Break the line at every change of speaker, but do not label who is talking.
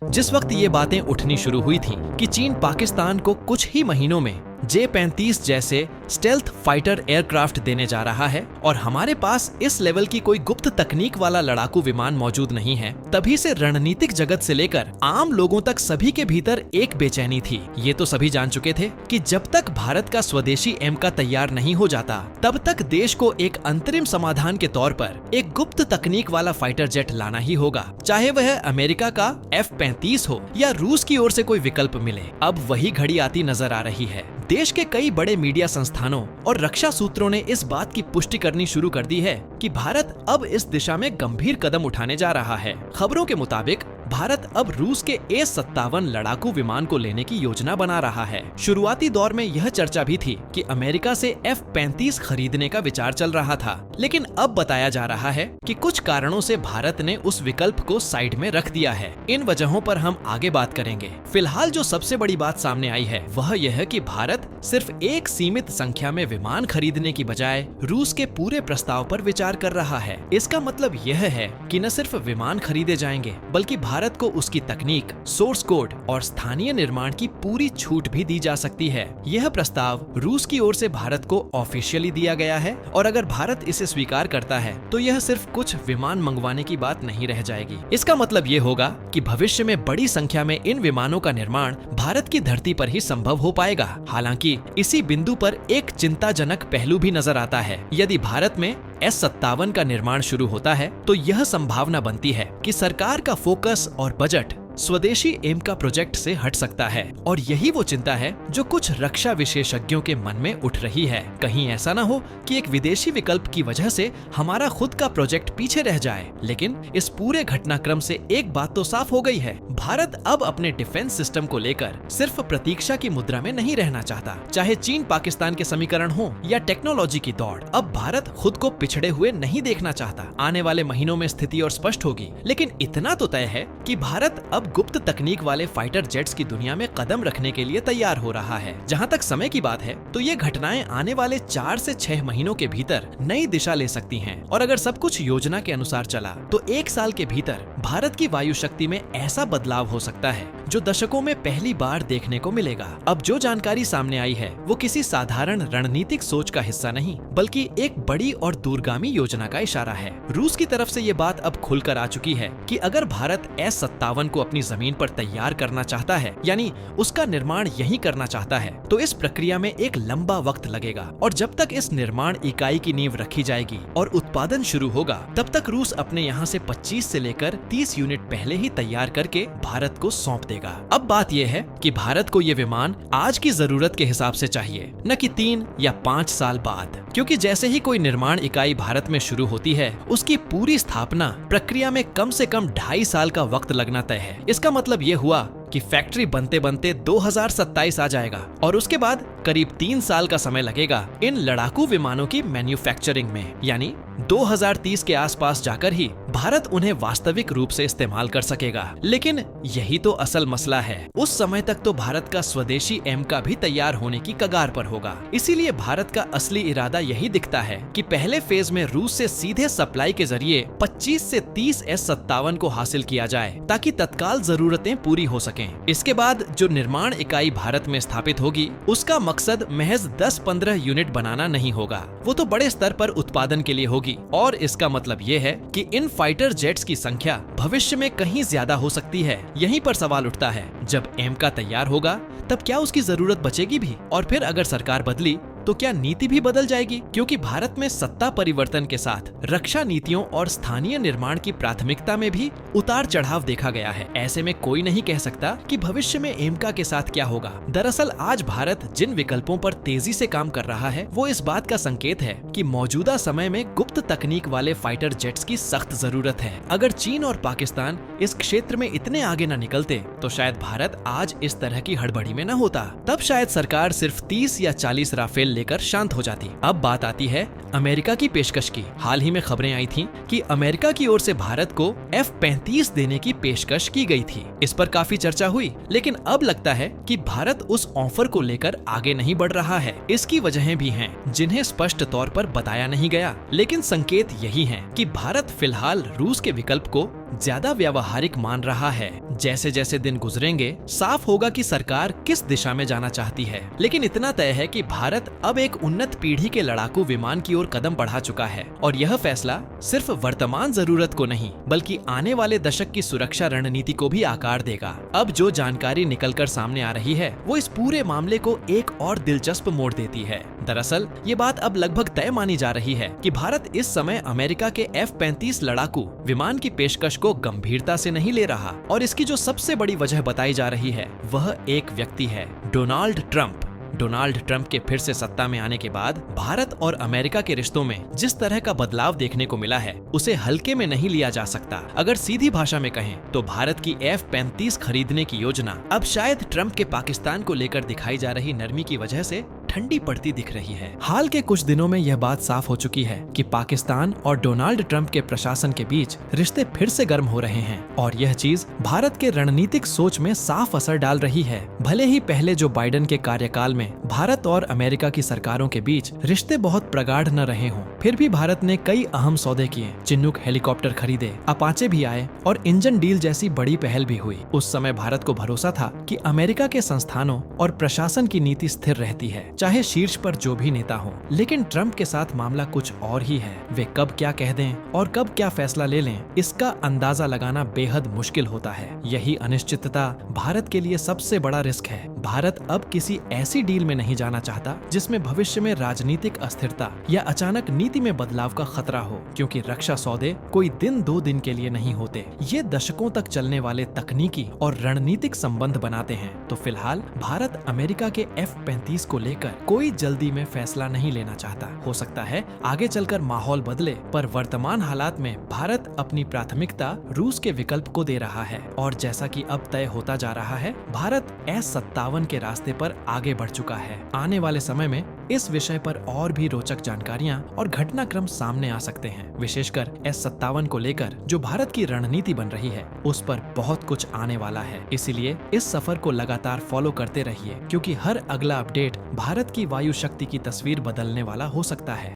जिस वक्त ये बातें उठनी शुरू हुई थीं कि चीन पाकिस्तान को कुछ ही महीनों में J-35 जैसे स्टेल्थ फाइटर एयरक्राफ्ट देने जा रहा है और हमारे पास इस लेवल की कोई गुप्त तकनीक वाला लड़ाकू विमान मौजूद नहीं है, तभी से रणनीतिक जगत से लेकर आम लोगों तक सभी के भीतर एक बेचैनी थी। ये तो सभी जान चुके थे कि जब तक भारत का स्वदेशी एमका तैयार नहीं हो जाता, तब तक देश को एक अंतरिम समाधान के तौर पर एक गुप्त तकनीक वाला फाइटर जेट लाना ही होगा, चाहे वह अमेरिका का F-35 हो या रूस की ओर से कोई विकल्प मिले। अब वही घड़ी आती नजर आ रही है। देश के कई बड़े मीडिया संस्थानों और रक्षा सूत्रों ने इस बात की पुष्टि करनी शुरू कर दी है कि भारत अब इस दिशा में गंभीर कदम उठाने जा रहा है। खबरों के मुताबिक भारत अब रूस के A-57 लड़ाकू विमान को लेने की योजना बना रहा है। शुरुआती दौर में यह चर्चा भी थी कि अमेरिका से F-35 खरीदने का विचार चल रहा था, लेकिन अब बताया जा रहा है कि कुछ कारणों से भारत ने उस विकल्प को साइड में रख दिया है। इन वजहों पर हम आगे बात करेंगे। फिलहाल जो सबसे बड़ी बात सामने आई है वह यह है कि भारत सिर्फ एक सीमित संख्या में विमान खरीदने की बजाय रूस के पूरे प्रस्ताव पर विचार कर रहा है। इसका मतलब यह है कि न सिर्फ विमान खरीदे जाएंगे, बल्कि भारत को उसकी तकनीक, सोर्स कोड और स्थानीय निर्माण की पूरी छूट भी दी जा सकती है। यह प्रस्ताव रूस की ओर से भारत को ऑफिशियली दिया गया है और अगर भारत इसे स्वीकार करता है तो यह सिर्फ कुछ विमान मंगवाने की बात नहीं रह जाएगी। इसका मतलब ये होगा कि भविष्य में बड़ी संख्या में इन विमानों का निर्माण भारत की धरती पर ही संभव हो पाएगा। हालांकि इसी बिंदु पर एक चिंताजनक पहलू भी नजर आता है। यदि भारत में S-57 का निर्माण शुरू होता है तो यह संभावना बनती है कि सरकार का फोकस और बजट स्वदेशी एमका प्रोजेक्ट से हट सकता है और यही वो चिंता है जो कुछ रक्षा विशेषज्ञों के मन में उठ रही है। कहीं ऐसा ना हो कि एक विदेशी विकल्प की वजह से हमारा खुद का प्रोजेक्ट पीछे रह जाए। लेकिन इस पूरे घटनाक्रम से एक बात तो साफ हो गई है, भारत अब अपने डिफेंस सिस्टम को लेकर सिर्फ प्रतीक्षा की मुद्रा में नहीं रहना चाहता। चाहे चीन पाकिस्तान के समीकरण हो या टेक्नोलॉजी की दौड़, अब भारत खुद को पिछड़े हुए नहीं देखना चाहता। आने वाले महीनों में स्थिति और स्पष्ट होगी, लेकिन इतना तो तय है कि भारत अब गुप्त तकनीक वाले फाइटर जेट्स की दुनिया में कदम रखने के लिए तैयार हो रहा है। जहां तक समय की बात है तो ये घटनाएं आने वाले 4 से 6 महीनों के भीतर नई दिशा ले सकती हैं और अगर सब कुछ योजना के अनुसार चला तो 1 साल के भीतर भारत की वायु शक्ति में ऐसा बदलाव हो सकता है जो दशकों में पहली बार देखने को मिलेगा। अब जो जानकारी सामने आई है वो किसी साधारण रणनीतिक सोच का हिस्सा नहीं, बल्कि एक बड़ी और दूरगामी योजना का इशारा है। रूस की तरफ से ये बात अब खुलकर आ चुकी है कि अगर भारत S-57 को अपनी जमीन पर तैयार करना चाहता है, यानी उसका निर्माण यहीं करना चाहता है, तो इस प्रक्रिया में एक लंबा वक्त लगेगा और जब तक इस निर्माण इकाई की नींव रखी जाएगी और उत्पादन शुरू होगा, तब तक रूस अपने यहाँ से 25 से लेकर 30 यूनिट पहले ही तैयार करके भारत को सौंप देगा। अब बात यह है कि भारत को ये विमान आज की जरूरत के हिसाब से चाहिए, न कि 3 या 5 साल बाद, क्योंकि जैसे ही कोई निर्माण इकाई भारत में शुरू होती है उसकी पूरी स्थापना प्रक्रिया में कम से कम 2.5 साल का वक्त लगना तय है। इसका मतलब ये हुआ कि फैक्ट्री बनते बनते 2027 आ जाएगा और उसके बाद करीब 3 साल का समय लगेगा इन लड़ाकू विमानों की मैन्युफैक्चरिंग में, यानी 2030 के आसपास जाकर ही भारत उन्हें वास्तविक रूप से इस्तेमाल कर सकेगा। लेकिन यही तो असल मसला है, उस समय तक तो भारत का स्वदेशी एमका भी तैयार होने की कगार पर होगा। इसीलिए भारत का असली इरादा यही दिखता है कि पहले फेज में रूस से सीधे सप्लाई के जरिए 25 से 30 S-57 को हासिल किया जाए ताकि तत्काल जरूरतें पूरी हो सके। इसके बाद जो निर्माण इकाई भारत में स्थापित होगी उसका मकसद महज 10-15 यूनिट बनाना नहीं होगा, वो तो बड़े स्तर पर उत्पादन के लिए होगी और इसका मतलब ये है कि इन फाइटर जेट्स की संख्या भविष्य में कहीं ज्यादा हो सकती है। यहीं पर सवाल उठता है, जब एमका तैयार होगा तब क्या उसकी जरूरत बचेगी भी? और फिर अगर सरकार बदली तो क्या नीति भी बदल जाएगी? क्योंकि भारत में सत्ता परिवर्तन के साथ रक्षा नीतियों और स्थानीय निर्माण की प्राथमिकता में भी उतार चढ़ाव देखा गया है। ऐसे में कोई नहीं कह सकता कि भविष्य में एमका के साथ क्या होगा। दरअसल आज भारत जिन विकल्पों पर तेजी से काम कर रहा है वो इस बात का संकेत है कि मौजूदा समय में गुप्त तकनीक वाले फाइटर जेट्स की सख्त जरूरत है। अगर चीन और पाकिस्तान इस क्षेत्र में इतने आगे न निकलते तो शायद भारत आज इस तरह की हड़बड़ी में न होता। तब शायद सरकार सिर्फ 30 या 40 राफेल लेकर शांत हो जाती। अब बात आती है अमेरिका की पेशकश की। हाल ही में खबरें आई थीं कि अमेरिका की ओर से भारत को F-35 देने की पेशकश की गई थी। इस पर काफी चर्चा हुई, लेकिन अब लगता है कि भारत उस ऑफर को लेकर आगे नहीं बढ़ रहा है। इसकी वजहें भी हैं जिन्हें स्पष्ट तौर पर बताया नहीं गया, लेकिन संकेत यही है कि भारत फिलहाल रूस के विकल्प को ज्यादा व्यावहारिक मान रहा है। जैसे जैसे दिन गुजरेंगे साफ होगा कि सरकार किस दिशा में जाना चाहती है। लेकिन इतना तय है कि भारत अब एक उन्नत पीढ़ी के लड़ाकू विमान की ओर कदम बढ़ा चुका है और यह फैसला सिर्फ वर्तमान जरूरत को नहीं बल्कि आने वाले दशक की सुरक्षा रणनीति को भी आकार देगा। अब जो जानकारी निकलकर सामने आ रही है वो इस पूरे मामले को एक और दिलचस्प मोड़ देती है। दरअसल ये बात अब लगभग तय मानी जा रही है कि भारत इस समय अमेरिका के F-35 लड़ाकू विमान की पेशकश को गंभीरता से नहीं ले रहा और इसकी जो सबसे बड़ी वजह बताई जा रही है वह एक व्यक्ति है, डोनाल्ड ट्रंप। डोनाल्ड ट्रंप के फिर से सत्ता में आने के बाद भारत और अमेरिका के रिश्तों में जिस तरह का बदलाव देखने को मिला है उसे हल्के में नहीं लिया जा सकता। अगर सीधी भाषा में कहें तो भारत की F-35 खरीदने की योजना अब शायद ट्रंप के पाकिस्तान को लेकर दिखाई जा रही नरमी की वजह से ठंडी पड़ती दिख रही है। हाल के कुछ दिनों में यह बात साफ हो चुकी है कि पाकिस्तान और डोनाल्ड ट्रंप के प्रशासन के बीच रिश्ते फिर से गर्म हो रहे हैं और यह चीज भारत के रणनीतिक सोच में साफ असर डाल रही है। भले ही पहले जो बाइडेन के कार्यकाल में भारत और अमेरिका की सरकारों के बीच रिश्ते बहुत प्रगाढ़ न रहे हों, फिर भी भारत ने कई अहम सौदे किए। चिनूक हेलीकॉप्टर खरीदे, अपाचे भी आए और इंजन डील जैसी बड़ी पहल भी हुई। उस समय भारत को भरोसा था कि अमेरिका के संस्थानों और प्रशासन की नीति स्थिर रहती है, चाहे शीर्ष पर जो भी नेता हो। लेकिन ट्रंप के साथ मामला कुछ और ही है। वे कब क्या कह दें और कब क्या फैसला ले लें, इसका अंदाजा लगाना बेहद मुश्किल होता है। यही अनिश्चितता भारत के लिए सबसे बड़ा रिस्क है। भारत अब किसी ऐसी डील में नहीं जाना चाहता जिसमें भविष्य में राजनीतिक अस्थिरता या अचानक नीति में बदलाव का खतरा हो, क्योंकि रक्षा सौदे कोई दिन दो दिन के लिए नहीं होते। ये दशकों तक चलने वाले तकनीकी और रणनीतिक संबंध बनाते हैं। तो फिलहाल भारत अमेरिका के F-35 को लेकर कोई जल्दी में फैसला नहीं लेना चाहता। हो सकता है आगे चलकर माहौल बदले, पर वर्तमान हालात में भारत अपनी प्राथमिकता रूस के विकल्प को दे रहा है। और जैसा कि अब तय होता जा रहा है, भारत S-57 के रास्ते पर आगे बढ़ चुका है। आने वाले समय में इस विषय पर और भी रोचक जानकारियां और घटनाक्रम सामने आ सकते हैं। विशेषकर S-57 को लेकर जो भारत की रणनीति बन रही है उस पर बहुत कुछ आने वाला है। इसीलिए इस सफर को लगातार फॉलो करते रहिए, क्योंकि हर अगला अपडेट भारत की वायु शक्ति की तस्वीर बदलने वाला हो सकता है।